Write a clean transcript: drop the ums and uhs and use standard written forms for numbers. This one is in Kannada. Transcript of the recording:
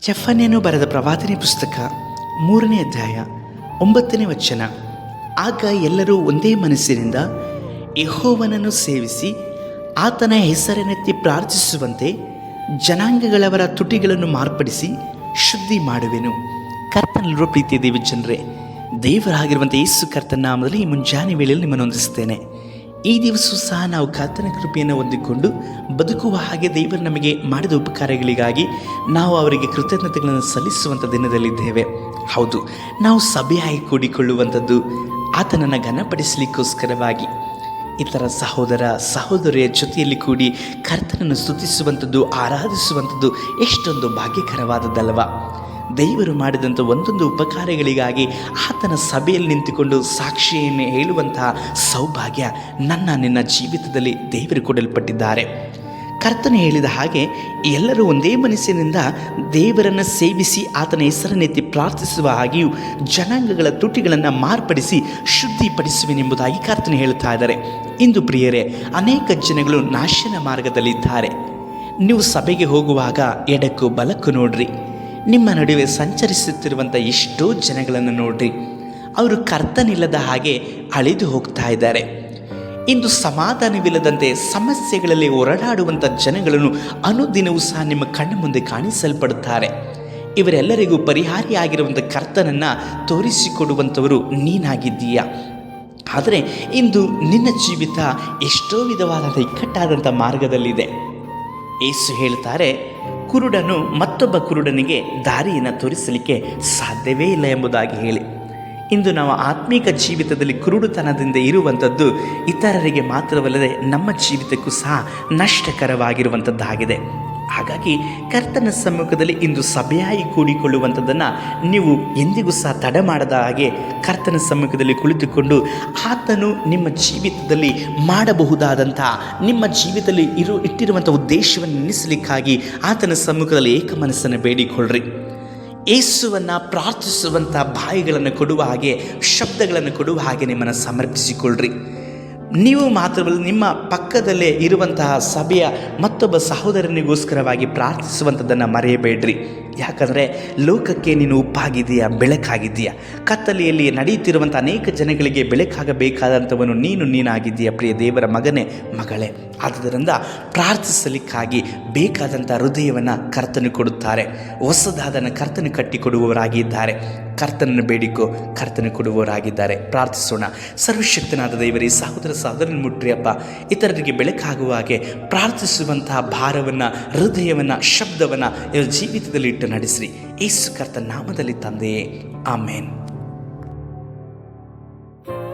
ಚೆಫನ್ಯನು ಬರೆದ ಪ್ರವಾದನೆ ಪುಸ್ತಕ 3ನೇ ಅಧ್ಯಾಯ 9ನೇ ವಚನ. ಆಗ ಎಲ್ಲರೂ ಒಂದೇ ಮನಸ್ಸಿನಿಂದ ಯೆಹೋವನನ್ನು ಸೇವಿಸಿ ಆತನ ಹೆಸರನ್ನೆತ್ತಿ ಪ್ರಾರ್ಥಿಸುವಂತೆ ಜನಾಂಗಗಳವರ ತುಟಿಗಳನ್ನು ಮಾರ್ಪಡಿಸಿ ಶುದ್ಧಿ ಮಾಡುವೆನು. ಕರ್ತನಲ್ಲಿರುವ ಪ್ರೀತಿಯ ದೇವಜನರೇ, ದೇವರಾಗಿರುವಂಥ ಯೇಸು ಕರ್ತನ ನಾಮದಲ್ಲಿ ಈ ಮುಂಜಾನೆ ವೇಳೆಯಲ್ಲಿ ನಿಮ್ಮನ್ನು ಹೊಂದಿಸ್ತೇನೆ. ಈ ದಿವಸ ಸಹ ನಾವು ಕರ್ತನ ಕೃಪೆಯನ್ನು ಹೊಂದಿಕೊಂಡು ಬದುಕುವ ಹಾಗೆ ದೇವರು ನಮಗೆ ಮಾಡಿದ ಉಪಕಾರಗಳಿಗಾಗಿ ನಾವು ಅವರಿಗೆ ಕೃತಜ್ಞತೆಗಳನ್ನು ಸಲ್ಲಿಸುವಂಥ ದಿನದಲ್ಲಿದ್ದೇವೆ. ಹೌದು, ನಾವು ಸಭೆಯಾಗಿ ಕೂಡಿಕೊಳ್ಳುವಂಥದ್ದು ಆತನನ್ನು ಘನಪಡಿಸಲಿಕ್ಕೋಸ್ಕರವಾಗಿ ಇತರ ಸಹೋದರ ಸಹೋದರಿಯ ಜೊತೆಯಲ್ಲಿ ಕೂಡಿ ಕರ್ತನನ್ನು ಸ್ತುತಿಸುವಂಥದ್ದು, ಆರಾಧಿಸುವಂಥದ್ದು ಎಷ್ಟೊಂದು ಭಾಗ್ಯಕರವಾದದ್ದಲ್ವ. ದೇವರು ಮಾಡಿದಂಥ ಒಂದೊಂದು ಉಪಕಾರಗಳಿಗಾಗಿ ಆತನ ಸಭೆಯಲ್ಲಿ ನಿಂತುಕೊಂಡು ಸಾಕ್ಷಿಯನ್ನು ಹೇಳುವಂತಹ ಸೌಭಾಗ್ಯ ನಿನ್ನ ಜೀವಿತದಲ್ಲಿ ದೇವರು ಕೊಡಲ್ಪಟ್ಟಿದ್ದಾರೆ. ಕರ್ತನು ಹೇಳಿದ ಹಾಗೆ ಎಲ್ಲರೂ ಒಂದೇ ಮನಸ್ಸಿನಿಂದ ದೇವರನ್ನು ಸೇವಿಸಿ ಆತನ ಹೆಸರನ್ನೆತ್ತಿ ಪ್ರಾರ್ಥಿಸುವ ಹಾಗೆಯೂ ಜನಾಂಗಗಳ ತುಟಿಗಳನ್ನು ಮಾರ್ಪಡಿಸಿ ಶುದ್ಧಿಪಡಿಸುವೆನೆಂಬುದಾಗಿ ಕರ್ತನು ಹೇಳುತ್ತಾ ಇದ್ದಾರೆ. ಇಂದು ಪ್ರಿಯರೇ, ಅನೇಕ ಜನಗಳು ನಾಶನ ಮಾರ್ಗದಲ್ಲಿದ್ದಾರೆ. ನೀವು ಸಭೆಗೆ ಹೋಗುವಾಗ ಎಡಕ್ಕೂ ಬಲಕ್ಕೂ ನೋಡ್ರಿ. ನಿಮ್ಮ ನಡುವೆ ಸಂಚರಿಸುತ್ತಿರುವಂಥ ಎಷ್ಟೋ ಜನಗಳನ್ನು ನೋಡ್ರಿ. ಅವರು ಕರ್ತನಿಲ್ಲದ ಹಾಗೆ ಅಳಿದು ಹೋಗ್ತಾ ಇದ್ದಾರೆ. ಇಂದು ಸಮಾಧಾನವಿಲ್ಲದಂತೆ ಸಮಸ್ಯೆಗಳಲ್ಲಿ ಹೊರಡಾಡುವಂಥ ಜನಗಳನ್ನು ಅನುದಿನವೂ ಸಹ ನಿಮ್ಮ ಕಣ್ಣ ಮುಂದೆ ಕಾಣಿಸಲ್ಪಡುತ್ತಾರೆ. ಇವರೆಲ್ಲರಿಗೂ ಪರಿಹಾರಿಯಾಗಿರುವಂಥ ಕರ್ತನನ್ನು ತೋರಿಸಿಕೊಡುವಂಥವರು ನೀನಾಗಿದ್ದೀಯ. ಆದರೆ ಇಂದು ನಿನ್ನ ಜೀವಿತ ಎಷ್ಟೋ ವಿಧವಾದಂಥ ಇಕ್ಕಟ್ಟಾದಂಥ ಮಾರ್ಗದಲ್ಲಿದೆ. ಯೇಸು ಹೇಳ್ತಾರೆ, ಕುರುಡನು ಮತ್ತೊಬ್ಬ ಕುರುಡನಿಗೆ ದಾರಿಯನ್ನು ತೋರಿಸಲಿಕ್ಕೆ ಸಾಧ್ಯವೇ ಇಲ್ಲ ಎಂಬುದಾಗಿ ಹೇಳಿ. ಇಂದು ನಾವು ಆತ್ಮೀಕ ಜೀವಿತದಲ್ಲಿ ಕುರುಡುತನದಿಂದ ಇರುವಂಥದ್ದು ಇತರರಿಗೆ ಮಾತ್ರವಲ್ಲದೆ ನಮ್ಮ ಜೀವಿತಕ್ಕೂ ಸಹ ನಷ್ಟಕರವಾಗಿರುವಂಥದ್ದಾಗಿದೆ. ಹಾಗಾಗಿ ಕರ್ತನ ಸಮ್ಮುಖದಲ್ಲಿ ಇಂದು ಸಭೆಯಾಗಿ ಕೂಡಿಕೊಳ್ಳುವಂಥದ್ದನ್ನು ನೀವು ಎಂದಿಗೂ ಸಹ ತಡ ಮಾಡದ ಹಾಗೆ ಕರ್ತನ ಸಮ್ಮುಖದಲ್ಲಿ ಕುಳಿತುಕೊಂಡು ಆತನು ನಿಮ್ಮ ಜೀವಿತದಲ್ಲಿ ಮಾಡಬಹುದಾದಂಥ ನಿಮ್ಮ ಜೀವಿತದಲ್ಲಿ ಇಟ್ಟಿರುವಂಥ ಉದ್ದೇಶವನ್ನು ನೆನೆಸಲಿಕ್ಕಾಗಿ ಆತನ ಸಮ್ಮುಖದಲ್ಲಿ ಏಕ ಮನಸ್ಸನ್ನು ಬೇಡಿಕೊಳ್ಳ್ರಿ. ಯೇಸುವನ್ನು ಪ್ರಾರ್ಥಿಸುವಂಥ ಬಾಯಿಗಳನ್ನು ಕೊಡುವ ಹಾಗೆ, ಶಬ್ದಗಳನ್ನು ಕೊಡುವ ಹಾಗೆ ನಿಮ್ಮನ್ನು ಸಮರ್ಪಿಸಿಕೊಳ್ಳ್ರಿ. ನೀವು ಮಾತ್ರವಲ್ಲ, ನಿಮ್ಮ ಪಕ್ಕದಲ್ಲೇ ಇರುವಂತಹ ಸಭೆಯ ಮತ್ತೊಬ್ಬ ಸಹೋದರನಿಗೋಸ್ಕರವಾಗಿ ಪ್ರಾರ್ಥಿಸುವಂಥದ್ದನ್ನು ಮರೆಯಬೇಡ್ರಿ. ಯಾಕಂದರೆ ಲೋಕಕ್ಕೆ ನೀನು ಉಪ್ಪಾಗಿದ್ದೀಯಾ, ಬೆಳಕಾಗಿದ್ದೀಯಾ. ಕತ್ತಲೆಯಲ್ಲಿ ನಡೆಯುತ್ತಿರುವಂಥ ಅನೇಕ ಜನಗಳಿಗೆ ಬೆಳಕಾಗಬೇಕಾದಂಥವನು ನೀನಾಗಿದ್ದೀಯ ಪ್ರಿಯ ದೇವರ ಮಗನೇ, ಮಗಳೇ. ಆದ್ದರಿಂದ ಪ್ರಾರ್ಥಿಸಲಿಕ್ಕಾಗಿ ಬೇಕಾದಂಥ ಹೃದಯವನ್ನು ಕರ್ತನು ಕೊಡುತ್ತಾರೆ. ಹೊಸದಾದನ್ನು ಕರ್ತನು ಕಟ್ಟಿಕೊಡುವವರಾಗಿದ್ದಾರೆ. ಕರ್ತನನ್ನು ಬೇಡಿಕೋ, ಕರ್ತನು ಕೊಡುವವರಾಗಿದ್ದಾರೆ. ಪ್ರಾರ್ಥಿಸೋಣ. ಸರ್ವಶಕ್ತನಾದ ದೇವರೇ, ಸಹೋದರನ ಮುಟ್ರಿಯಪ್ಪ, ಇತರರಿಗೆ ಬೆಳಕಾಗುವ ಹಾಗೆ ಪ್ರಾರ್ಥಿಸುವಂತಹ ಭಾರವನ್ನು, ಹೃದಯವನ್ನು, ಶಬ್ದವನ್ನು ಇವರ ಜೀವಿತದಲ್ಲಿ ಇಟ್ಟು ನಡೆಸಿರಿ. ಯೇಸು ಕರ್ತನ ನಾಮದಲ್ಲಿ ತಂದೆಯೇ, ಆಮೇನ್.